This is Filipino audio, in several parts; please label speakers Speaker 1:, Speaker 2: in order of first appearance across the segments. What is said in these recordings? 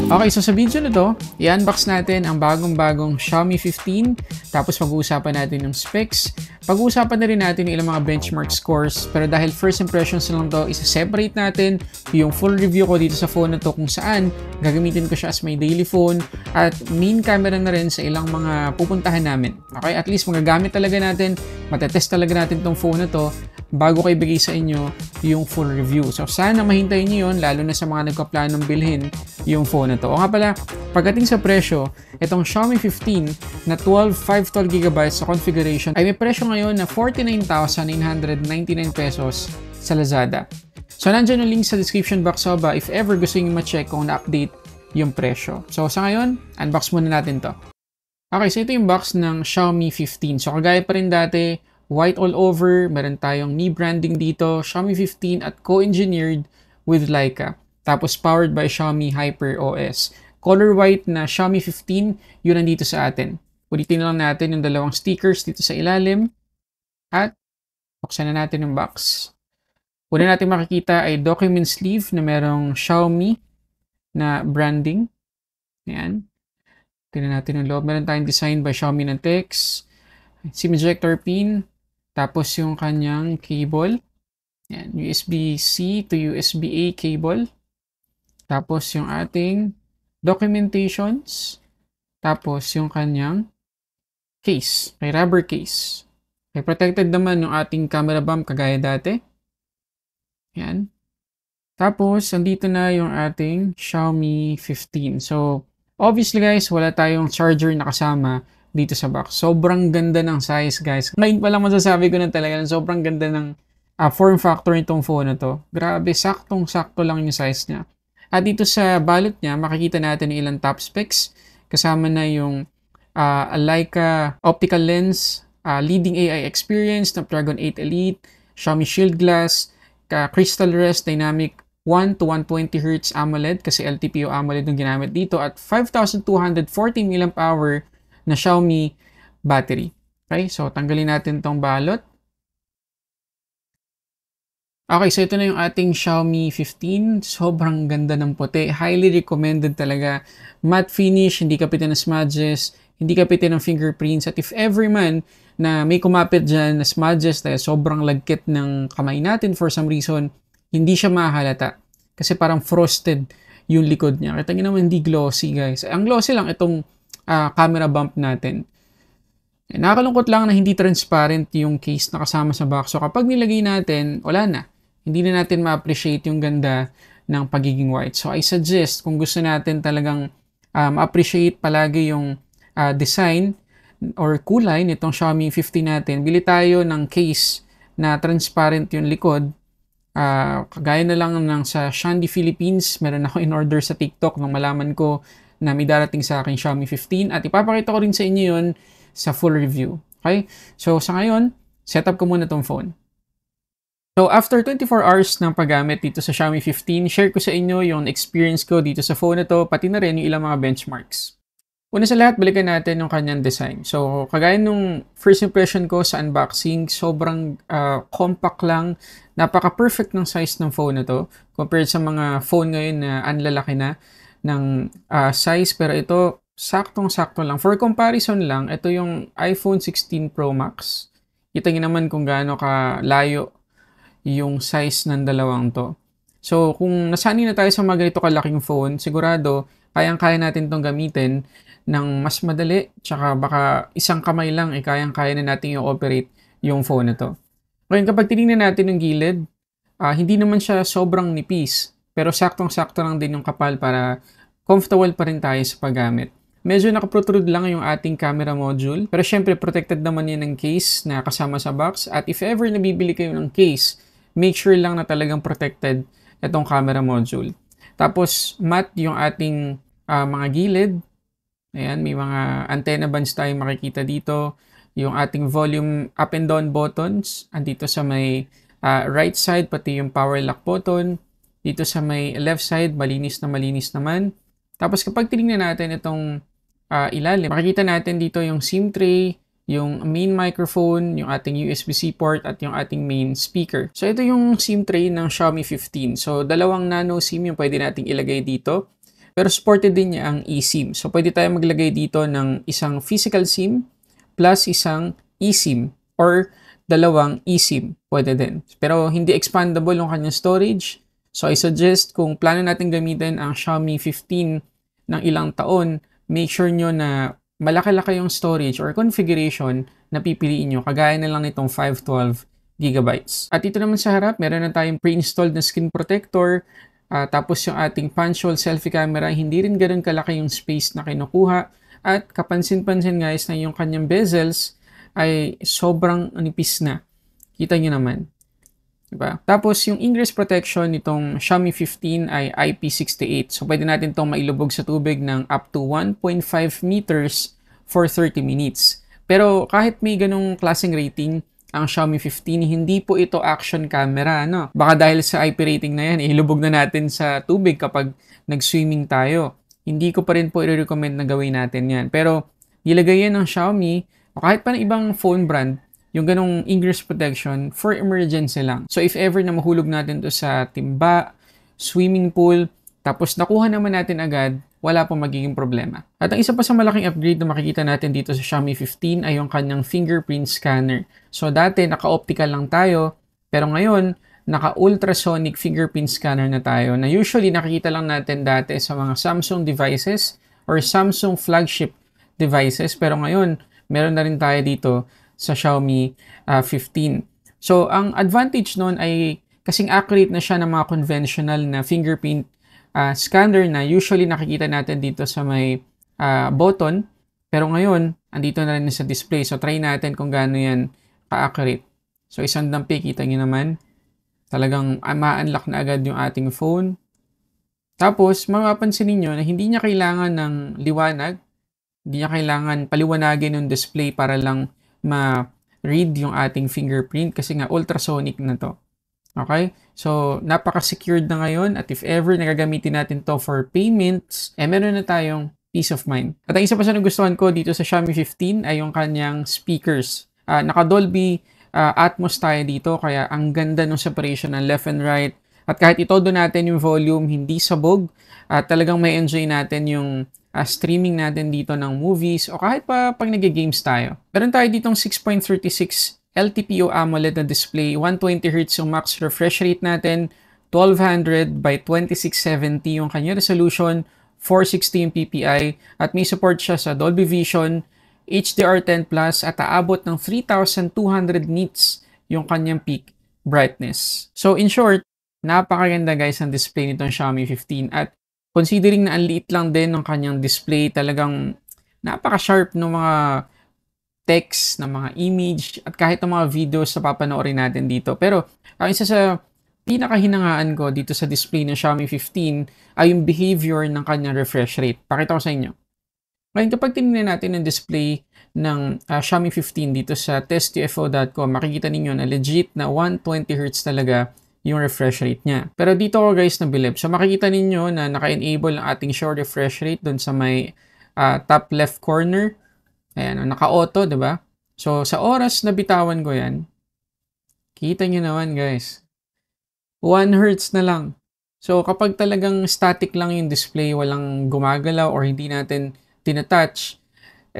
Speaker 1: Okay, so sa video na to, i-unbox natin ang bagong-bagong Xiaomi 15. Tapos pag-uusapan natin yung specs. Pag-uusapan na rin natin yung ilang mga benchmark scores. Pero dahil first impressions lang to, isa-separate natin yung full review ko dito sa phone na to kung saan gagamitin ko siya as my daily phone at main camera na rin sa ilang mga pupuntahan namin. Okay, at least magagamit talaga natin, matetest talaga natin tong phone na to bago ko ibigay sa inyo yung full review. So sana mahintayin nyo yun, lalo na sa mga nagkaplanong bilhin yung phone na to. O nga pala, pagdating sa presyo, itong Xiaomi 15 na 512GB sa configuration ay may presyo ngayon na 49,999 pesos sa Lazada. So nandyan yung link sa description box ba if ever gusto nyo ma-check kung na-update yung presyo. So sa ngayon, unbox muna natin to. Okay, so ito yung box ng Xiaomi 15. So kagaya pa rin dati, white all over, meron tayong Mi branding dito, Xiaomi 15 at co-engineered with Leica. Tapos powered by Xiaomi Hyper OS. Color white na Xiaomi 15, yun nandito sa atin. Ulitin lang natin yung dalawang stickers dito sa ilalim. At buksan na natin yung box. Una natin makikita ay document sleeve na merong Xiaomi na branding. Ayan. Tingnan natin yung loob. Meron tayong design by Xiaomi na text. SIM ejector pin. Tapos yung kanyang cable. Ayan, USB-C to USB-A cable. Tapos yung ating documentations. Tapos yung kanyang case. May rubber case. May protected naman yung ating camera bump kagaya dati. Ayan. Tapos, andito na yung ating Xiaomi 15. So, obviously guys, wala tayong charger na kasama dito sa box. Sobrang ganda ng size, guys. Ngayon pa lang masasabi ko na talaga na sobrang ganda ng form factor nitong phone na to. Grabe, saktong-sakto lang yung size niya. At dito sa balot niya, makikita natin yung ilang top specs. Kasama na yung Leica optical lens, leading AI experience, Snapdragon 8 Elite, Xiaomi Shield Glass, Crystal Rest Dynamic 1 to 120Hz AMOLED kasi LTPO AMOLED yung ginamit dito at 5,240 mAh na Xiaomi battery. Okay, so tanggalin natin tong balot. Okay, so ito na yung ating Xiaomi 15. Sobrang ganda ng puti. Highly recommended talaga. Matte finish, hindi kapitin ng smudges, hindi kapitin ng fingerprints. At if ever man na may kumapit dyan na smudges dahil sobrang lagkit ng kamay natin for some reason, hindi siya mahalata. Kasi parang frosted yung likod niya. Kita nyo naman hindi glossy, guys. Ang glossy lang itong camera bump natin. Nakakalungkot lang na hindi transparent yung case na kasama sa box. So kapag nilagay natin, wala na. Hindi na natin ma-appreciate yung ganda ng pagiging white. So I suggest kung gusto natin talagang ma-appreciate palagi yung design or kulay nitong Xiaomi 15 natin, bili tayo ng case na transparent yung likod. Kagaya na lang ng sa Shandy Philippines, meron ako in order sa TikTok nung malaman ko na may darating sa akin Xiaomi 15 at ipapakita ko rin sa inyo yun sa full review. Okay? So sa ngayon, setup ko muna tong phone. So after 24 hours ng paggamit dito sa Xiaomi 15, share ko sa inyo yung experience ko dito sa phone na to, pati na rin yung ilang mga benchmarks. Una sa lahat, balikan natin yung kanyang design. So kagaya nung first impression ko sa unboxing, sobrang compact lang, napaka-perfect ng size ng phone na to compared sa mga phone ngayon na anlalaki na ng size, pero ito saktong-sakto lang. For comparison lang, ito yung iPhone 16 Pro Max. Kita nyo naman kung gaano kalayo yung size ng dalawang to. So, kung nasanay na tayo sa mga ganito kalaking phone, sigurado, kayang-kaya natin tong gamitin ng mas madali, tsaka baka isang kamay lang, kayang-kaya na natin i-operate yung phone na to. Ngayon, kapag tinignan natin yung gilid, hindi naman siya sobrang nipis, pero saktong-sakto lang din yung kapal para comfortable pa rin tayo sa paggamit. Medyo nakaprotrude lang yung ating camera module. Pero syempre, protected naman yan ng case na kasama sa box. At if ever nabibili kayo ng case, make sure lang na talagang protected itong camera module. Tapos, matte yung ating mga gilid. Ayan, may mga antenna bands tayong makikita dito. Yung ating volume up and down buttons. Andito sa may right side, pati yung power lock button. Dito sa may left side, malinis naman. Tapos kapag tinignan natin itong ilalim, makikita natin dito yung SIM tray, yung main microphone, yung ating USB-C port, at yung ating main speaker. So ito yung SIM tray ng Xiaomi 15. So dalawang nano SIM yung pwede nating ilagay dito. Pero supported din niya ang eSIM. So, pwede tayo maglagay dito ng isang physical SIM plus isang eSIM or dalawang eSIM. Pwede din. Pero hindi expandable yung kanyang storage. So, I suggest kung plano natin gamitin ang Xiaomi 15 ng ilang taon, make sure nyo na malaki-laki yung storage or configuration na pipiliin nyo. Kagaya na lang nitong 512 gigabytes. At ito naman sa harap, meron na tayong pre-installed na screen protector. Tapos yung ating punch-hole selfie camera, hindi rin ganoon kalaki yung space na kinukuha. At kapansin-pansin guys na yung kanyang bezels ay sobrang nipis na. Kita nyo naman. Diba? Tapos yung ingress protection nitong Xiaomi 15 ay IP68. So pwede natin itong mailubog sa tubig ng up to 1.5 meters for 30 minutes. Pero kahit may ganong klaseng rating, ang Xiaomi 15, hindi po ito action camera, no? Baka dahil sa IP rating na yan, ilubog na natin sa tubig kapag nag-swimming tayo. Hindi ko pa rin po i-recommend na gawin natin yan. Pero nilagay yan ng Xiaomi o kahit pa ng ibang phone brand, yung ganong ingress protection for emergency lang. So if ever na mahulog natin to sa timba, swimming pool, tapos nakuha naman natin agad, wala pong magiging problema. At ang isa pa sa malaking upgrade na makikita natin dito sa Xiaomi 15 ay yung kanyang fingerprint scanner. So dati naka-optical lang tayo, pero ngayon naka-ultrasonic fingerprint scanner na tayo na usually nakikita lang natin dati sa mga Samsung devices or Samsung flagship devices, pero ngayon meron na rin tayo dito sa Xiaomi 15. So, ang advantage nun ay kasing accurate na siya ng mga conventional na fingerprint scanner na usually nakikita natin dito sa may button. Pero ngayon, andito na rin sa display. So, try natin kung gaano yan ka-accurate. So, isang dampi, kita nyo naman. Talagang ma-unlock na agad yung ating phone. Tapos, mapapansin niyo na hindi niya kailangan ng liwanag. Hindi niya kailangan paliwanagin yung display para lang ma-read yung ating fingerprint kasi nga ultrasonic na to. Okay? So, napaka-secured na ngayon at if ever nagagamitin natin to for payments, meron na tayong peace of mind. At ang isa pa sa nagustuhan ko dito sa Xiaomi 15 ay yung kanyang speakers. Naka-Dolby Atmos tayo dito kaya ang ganda ng separation ng left and right. At kahit itodo natin yung volume, hindi sabog, talagang may enjoy natin yung streaming natin dito ng movies o kahit pa pag nag-games tayo. Meron tayo ditong 6.36 LTPO AMOLED na display, 120Hz yung max refresh rate natin, 1200 by 2670 yung kanya resolution, 460 yung PPI, at may support siya sa Dolby Vision, HDR10+, at aabot ng 3200 nits yung kanyang peak brightness. So in short, napakaganda guys ang display nitong Xiaomi 15 at considering na ang liit lang din ng kanyang display, talagang napaka-sharp ng mga text, ng mga image, at kahit ng mga videos na papanoorin natin dito. Pero, ang isa sa pinakahinangaan ko dito sa display ng Xiaomi 15 ay yung behavior ng kanyang refresh rate. Pakita ko sa inyo. Ngayon, kapag tinignan natin ang display ng Xiaomi 15 dito sa testufo.com, makikita ninyo na legit na 120Hz talaga yung refresh rate niya. Pero dito ko guys nabilib. So makikita ninyo na naka-enable ang ating show refresh rate doon sa may top left corner. Ayan, naka-auto, diba? So sa oras na bitawan ko yan, kita nyo naman guys, 1 Hz na lang. So kapag talagang static lang yung display, walang gumagalaw or hindi natin tinatouch,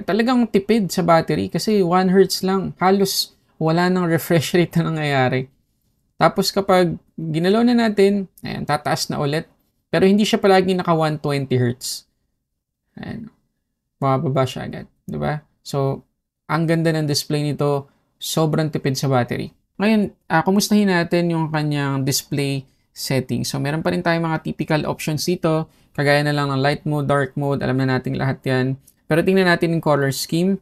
Speaker 1: talagang tipid sa battery kasi 1 Hz lang. Halos wala nang refresh rate na nangyayari. Tapos kapag ginalaw na natin, ayan, tataas na ulit. Pero hindi siya palagi naka 120 Hz. Ayan. Bumababa siya agad. Diba? So, ang ganda ng display nito, sobrang tipid sa battery. Ngayon, kumustahin natin yung kanyang display settings. So, meron pa rin tayong mga typical options dito. Kagaya na lang ng light mode, dark mode. Alam na natin lahat yan. Pero tingnan natin yung color scheme.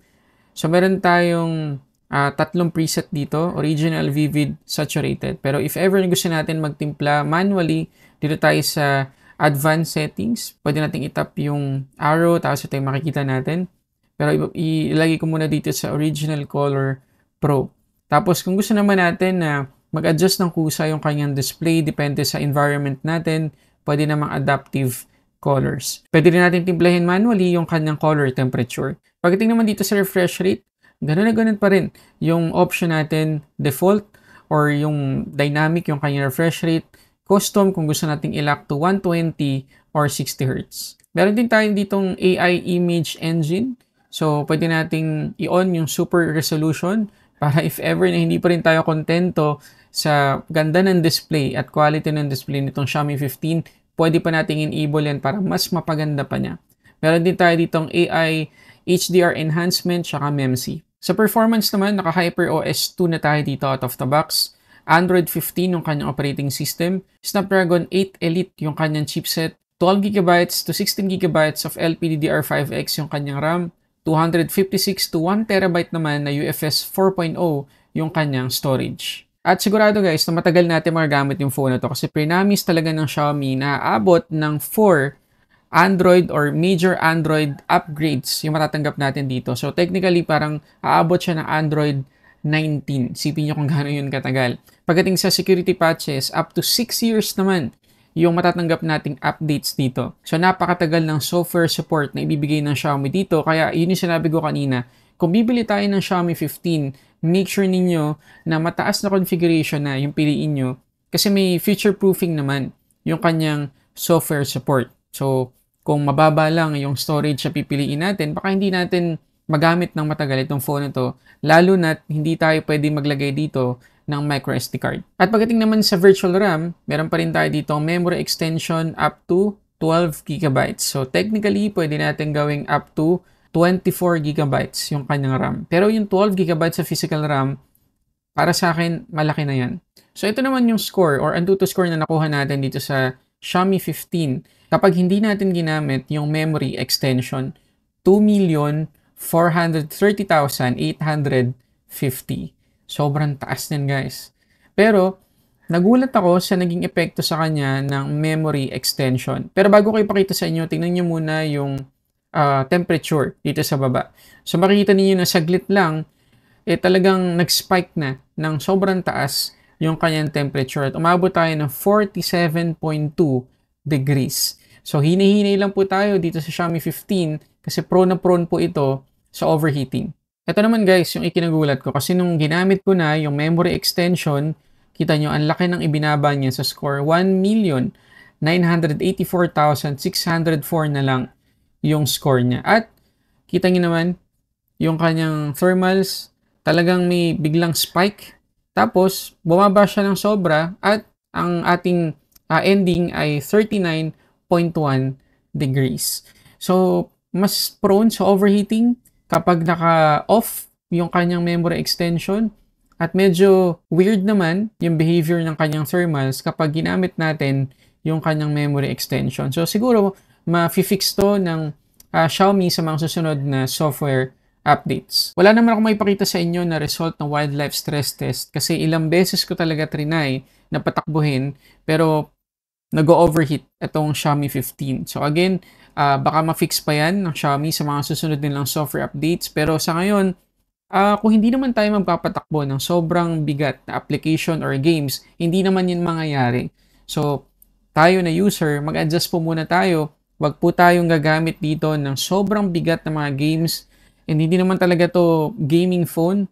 Speaker 1: So, meron tayong tatlong preset dito, original, vivid, saturated. Pero if ever gusto natin magtimpla manually, dito tayo sa advanced settings. Pwede natin itap yung arrow, tapos ito yung makikita natin. Pero ilagay ko muna dito sa original color pro. Tapos kung gusto naman natin na mag-adjust ng kusa yung kanyang display, depende sa environment natin, pwede namang adaptive colors. Pwede rin natin timplahin manually yung kanyang color temperature. Pagdating naman dito sa refresh rate, ganun na ganun pa rin. Yung option natin, default, or yung dynamic, yung kanyang refresh rate, custom kung gusto nating i-lock to 120 or 60 Hz. Meron din tayo ditong AI image engine. So, pwede nating i-on yung super resolution para if ever na hindi pa rin tayo kontento sa ganda ng display at quality ng display nitong Xiaomi 15, pwede pa nating enable yan para mas mapaganda pa niya. Meron din tayo ditong AI HDR enhancement tsaka MEMC. Sa performance naman, naka HyperOS 2 na tayo dito out of the box. Android 15 yung kanyang operating system. Snapdragon 8 Elite yung kanyang chipset. 12GB to 16GB of LPDDR5X yung kanyang RAM. 256 to 1TB naman na UFS 4.0 yung kanyang storage. At sigurado guys na matagal natin magagamit yung phone na to kasi pre-promise talaga ng Xiaomi na aabot ng 4 Android or major Android upgrades yung matatanggap natin dito. So technically parang aabot siya ng Android 19. Sipin nyo kung gaano yun katagal. Pagdating sa security patches, up to 6 years naman yung matatanggap nating updates dito. So napakatagal ng software support na ibibigay ng Xiaomi dito. Kaya yun yung sinabi ko kanina. Kung bibili tayo ng Xiaomi 15, make sure ninyo na mataas na configuration na yung piliin nyo. Kasi may future-proofing naman yung kanyang software support. So kung mababa lang yung storage na pipiliin natin, baka hindi natin magamit ng matagal itong phone na to, lalo na't hindi tayo pwede maglagay dito ng microSD card. At pagdating naman sa virtual RAM, meron pa rin tayo dito memory extension up to 12GB. So technically, pwede natin gawing up to 24GB yung kanyang RAM. Pero yung 12GB sa physical RAM, para sa akin, malaki na yan. So ito naman yung score or Antutu score na nakuha natin dito sa Xiaomi 15 kapag hindi natin ginamit yung memory extension. 2,430,850. Sobrang taas din guys. Pero, nagulat ako sa naging epekto sa kanya ng memory extension. Pero bago ko ipakita sa inyo, tingnan nyo muna yung temperature dito sa baba. So makikita niyo na saglit lang, talagang nag-spike na ng sobrang taas yung kanyang temperature. At umabot tayo ng 47.2 degrees. So hinihinay lang po tayo dito sa Xiaomi 15 kasi prone na prone po ito sa overheating. Ito naman guys, yung ikinagulat ko kasi nung ginamit ko na yung memory extension, kita nyo, ang laki ng ibinaba niya sa score. 1,984,604 na lang yung score niya. At kita nyo naman, yung kanyang thermals, talagang may biglang spike. Tapos, bumaba siya ng sobra at ang ating ending ay 39.1 degrees. So, mas prone sa overheating kapag naka-off yung kanyang memory extension at medyo weird naman yung behavior ng kanyang thermals kapag ginamit natin yung kanyang memory extension. So siguro ma-fix to ng Xiaomi sa mga susunod na software updates. Wala naman ako maipakita sa inyo na result ng wildlife stress test kasi ilang beses ko talaga trinay na patakbuhin pero nag-overheat itong Xiaomi 15. So again, baka ma-fix pa yan ng Xiaomi sa mga susunod nilang software updates. Pero sa ngayon, kung hindi naman tayo magpapatakbo ng sobrang bigat na application or games, hindi naman yun mangyayari. So, tayo na user, mag-adjust po muna tayo. Wag po tayong gagamit dito ng sobrang bigat na mga games. And hindi naman talaga to gaming phone.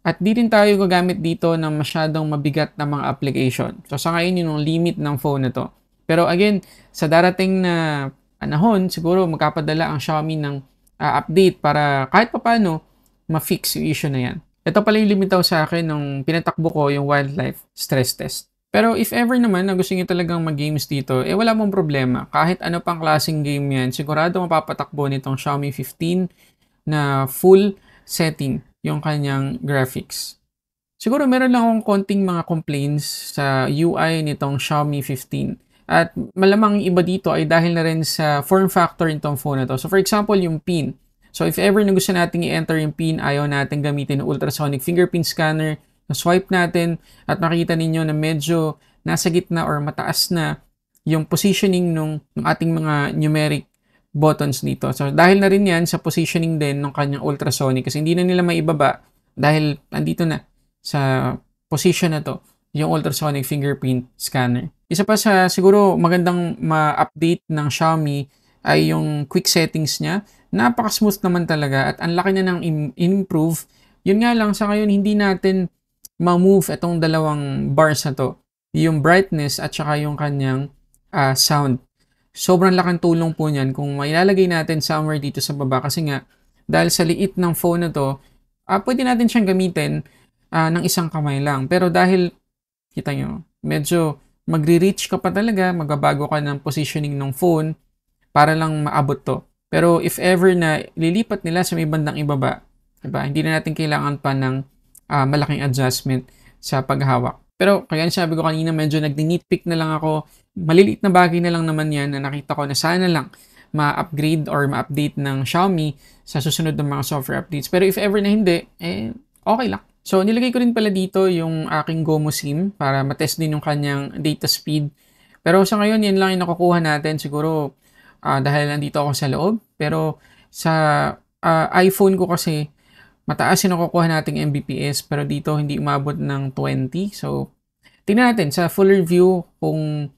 Speaker 1: At di rin tayo gagamit dito ng masyadong mabigat na mga application. So, sa ngayon yun yung limit ng phone na to. Pero again, sa darating na panahon, siguro magkapadala ang Xiaomi ng update para kahit paano ma-fix yung issue na yan. Ito pala yung limitaw sa akin nung pinatakbo ko yung wildlife stress test. Pero if ever naman na gusto nyo talagang mag-games dito, wala mong problema. Kahit ano pang klaseng game yan, sigurado mapapatakbo nitong Xiaomi 15 na full setting yung kanyang graphics. Siguro meron lang akong konting mga complaints sa UI nitong Xiaomi 15. At malamang iba dito ay dahil na rin sa form factor nitong phone na to. So for example, yung PIN. So if ever na gusto natin i-enter yung PIN, ayaw natin gamitin ng ultrasonic fingerprint scanner, swipe natin at makita ninyo na medyo nasa gitna or mataas na yung positioning ng ating mga numeric buttons dito. So dahil na rin yan sa positioning din ng kanyang ultrasonic kasi hindi na nila maibaba dahil andito na sa position na to yung ultrasonic fingerprint scanner. Isa pa sa siguro magandang ma-update ng Xiaomi ay yung quick settings niya. Napaka-smooth naman talaga at ang laki na ng improve. Yun nga lang, sa ngayon hindi natin ma-move itong dalawang bars na to. Yung brightness at saka yung kanyang sound. sobrang laking tulong po niyan kung mailalagay natin somewhere dito sa baba kasi nga dahil sa liit ng phone na 'to, pwede natin siyang gamitin, ng isang kamay lang. Pero dahil kita niyo, medyo magre-reach ka pa talaga, magbabago ka ng positioning ng phone para lang maabot 'to. Pero if ever na lilipat nila sa may bandang ibaba, 'di ba, hindi na natin kailangan pa ng, malaking adjustment sa paghawak. Pero kaya sabi ko kanina medyo nagni-nitpick na lang ako. Maliliit na bagay na lang naman 'yan na nakita ko na sana lang ma-upgrade or ma-update ng Xiaomi sa susunod na mga software updates. Pero if ever na hindi, okay lang. So, nilagay ko rin pala dito yung aking GOMO SIM para matest din yung kanyang data speed. Pero sa ngayon, yan lang yung nakukuha natin. Siguro, dahil nandito ako sa loob. Pero sa iPhone ko kasi, mataas yung nakukuha nating Mbps. Pero dito, hindi umabot ng 20. So, tingnan natin sa full review kung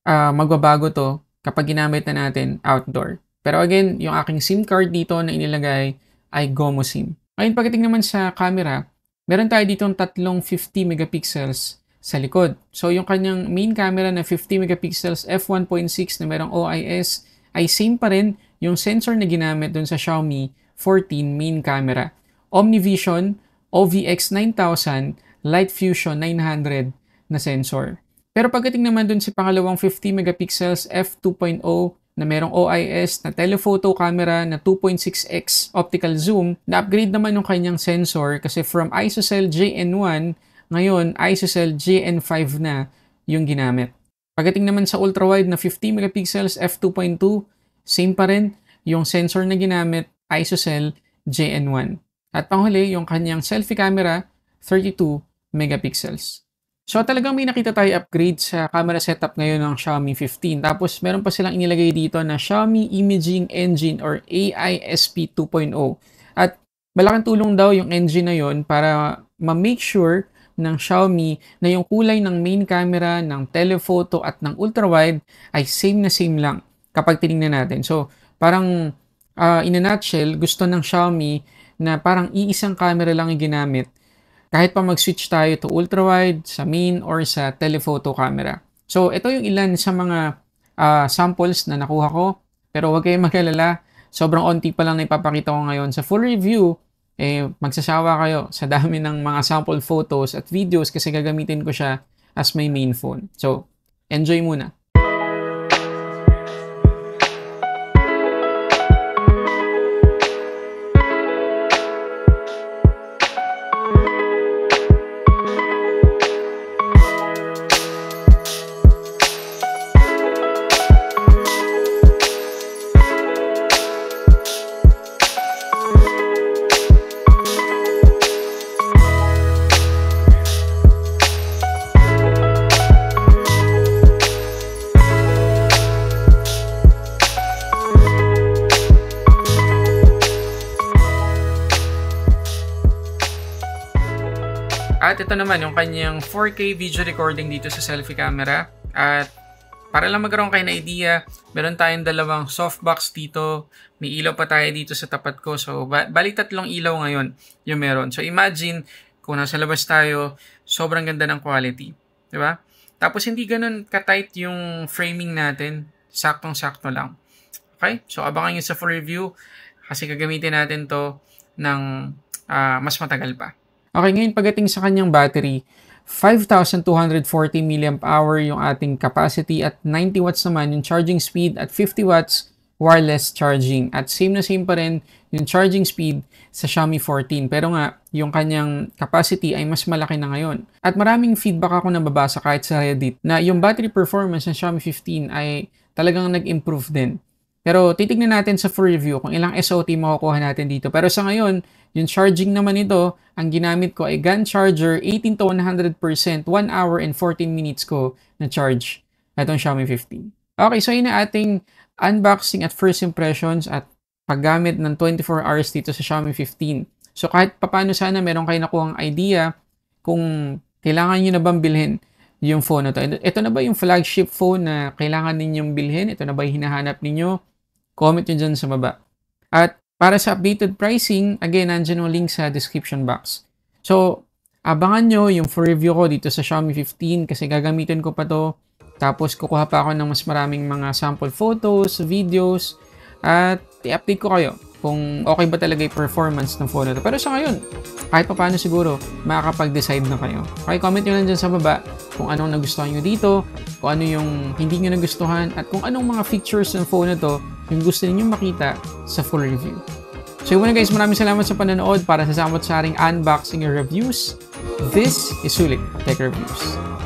Speaker 1: magbabago to kapag ginamit na natin outdoor. Pero again, yung aking SIM card dito na inilagay ay GOMO SIM. Ngayon, pagdating naman sa camera, meron tayo dito ng tatlong 50 megapixels sa likod. So, yung kanyang main camera na 50 megapixels f1.6 na merong OIS ay same pa rin yung sensor na ginamit dun sa Xiaomi 14 main camera. OmniVision OVX9000 Light Fusion 900 na sensor. Pero pagdating naman dun sa pangalawang 50 megapixels f2.0 na merong OIS na telephoto camera na 2.6x optical zoom, na-upgrade naman yung kanyang sensor kasi from ISOCELL JN1, ngayon ISOCELL JN5 na yung ginamit. Pagdating naman sa ultra-wide na 50 megapixels f2.2, same pa rin yung sensor na ginamit, ISOCELL JN1. At panghuli, yung kanyang selfie camera, 32 megapixels. So talagang may nakita tayo upgrade sa camera setup ngayon ng Xiaomi 15. Tapos meron pa silang inilagay dito na Xiaomi Imaging Engine or AISP 2.0. At malaking tulong daw yung engine na yon para ma-make sure ng Xiaomi na yung kulay ng main camera, ng telephoto at ng ultrawide ay same na same lang kapag tinignan natin. So parang in a nutshell, gusto ng Xiaomi na parang iisang camera lang yung ginamit kahit pa mag-switch tayo to ultrawide, sa main, or sa telephoto camera. So, ito yung ilan sa mga samples na nakuha ko. Pero huwag kayong mag-alala. Sobrang onti pa lang na ipapakita ko ngayon. Sa full review, magsasawa kayo sa dami ng mga sample photos at videos kasi gagamitin ko siya as my main phone. So, enjoy muna. At ito naman yung kanyang 4K video recording dito sa selfie camera. At para lang magkaroon kayo na idea, meron tayong dalawang softbox dito. May ilaw pa tayo dito sa tapat ko. So, bali tatlong ilaw ngayon yung meron. So, imagine kung nasa labas tayo, sobrang ganda ng quality. Diba? Tapos, hindi ganun ka-tight yung framing natin. Saktong-sakto lang. Okay? So, abangan nyo sa full review kasi gagamitin natin to ng mas matagal pa. Okay, ngayon pagdating sa kanyang battery, 5,240 mAh yung ating capacity at 90 watts naman yung charging speed at 50 watts wireless charging. At same na same pa rin yung charging speed sa Xiaomi 14. Pero nga, yung kanyang capacity ay mas malaki na ngayon. At maraming feedback ako nababasa kahit sa Reddit na yung battery performance ng Xiaomi 15 ay talagang nag-improve din. Pero titignan natin sa full review kung ilang SOT makukuha natin dito. Pero sa ngayon, yung charging naman ito, ang ginamit ko ay GAN charger 18 to 100%, 1 hour and 14 minutes ko na charge itong Xiaomi 15. Okay, so yun na ating unboxing at first impressions at paggamit ng 24 hours dito sa Xiaomi 15. So kahit papaano sana meron kayo nakuhang idea kung kailangan nyo na bang bilhin yung phone na to. Ito na ba yung flagship phone na kailangan ninyong bilhin? Ito na ba yung hinahanap ninyo? Comment nyo dyan sa baba. At para sa updated pricing, again, nandiyan yung link sa description box. So, Abangan nyo yung full review ko dito sa Xiaomi 15 kasi gagamitin ko pa to. Tapos kukuha pa ako ng mas maraming mga sample photos, videos, at i-update ko kayo kung okay ba talaga yung performance ng phone na to. Pero sa ngayon, kahit pa paano siguro, makakapag-decide na kayo. Okay, comment nyo lang dyan sa baba kung anong nagustuhan nyo dito, kung ano yung hindi nyo nagustuhan, at kung anong mga features ng phone na to yung gusto niyo makita sa full review. So yun muna guys, maraming salamat sa panonood para sa samot-saring unboxing and reviews. This is Sulit Tech Reviews.